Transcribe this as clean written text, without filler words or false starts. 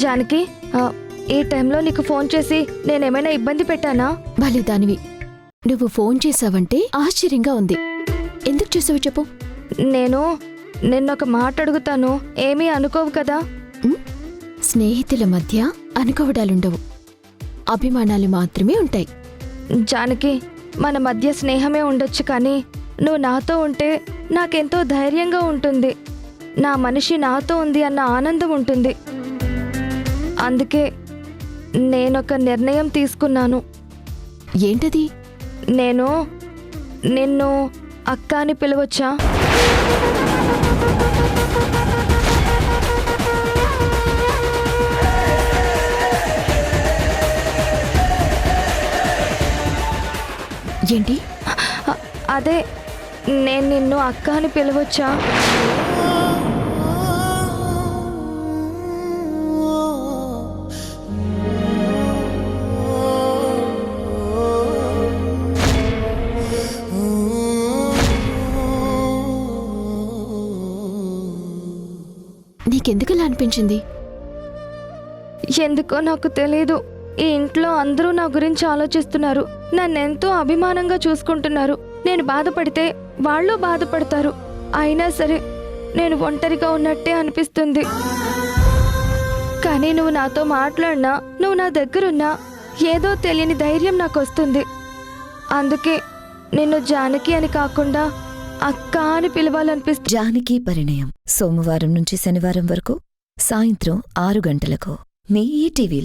జానకి, ఈ టైంలో నీకు ఫోన్ చేసి నేనేమైనా ఇబ్బంది పెట్టానా? భలే దానివి. నువ్వు ఫోన్ చేసావంటే ఆశ్చర్యంగా ఉంది. ఎందుకు చేసావు చెప్పు. నేను నిన్నొక మాట అడుగుతాను, ఏమీ అనుకోవు కదా? స్నేహితుల మధ్య అనుకోవడాలుండవు, అభిమానాలు మాత్రమే ఉంటాయి. జానకి, మన మధ్య స్నేహమే ఉండొచ్చు, కానీ నువ్వు నాతో ఉంటే నాకెంతో ధైర్యంగా ఉంటుంది. నా మనిషి నాతో ఉంది అన్న ఆనందం ఉంటుంది. అందుకే నేనొక నిర్ణయం తీసుకున్నాను. ఏంటది? నేను నిన్ను అక్క అని పిలవచ్చా? ఏంటి? అదే, నేను నిన్ను అక్క అని పిలవచ్చా? నీకెందుకలా అనిపించింది? ఎందుకో నాకు తెలీదు. ఈ ఇంట్లో అందరూ నా గురించి ఆలోచిస్తున్నారు, నన్నెంతో అభిమానంగా చూసుకుంటున్నారు. నేను బాధపడితే వాళ్ళు బాధపడతారు. అయినా సరే నేను ఒంటరిగా ఉన్నట్టే అనిపిస్తుంది. కానీ నువ్వు నాతో మాట్లాడినా, నువ్వు నా దగ్గరున్నా ఏదో తెలియని ధైర్యం నాకు వస్తుంది. అందుకే నిన్ను జానకి అని కాకుండా అక్క అని పిలవాలనిపిస్తుంది. జానకి పరిణయం సోమవారం నుంచి శనివారం వరకు సాయంత్రం 6 గంటలకు మీ ఈటీవీలో.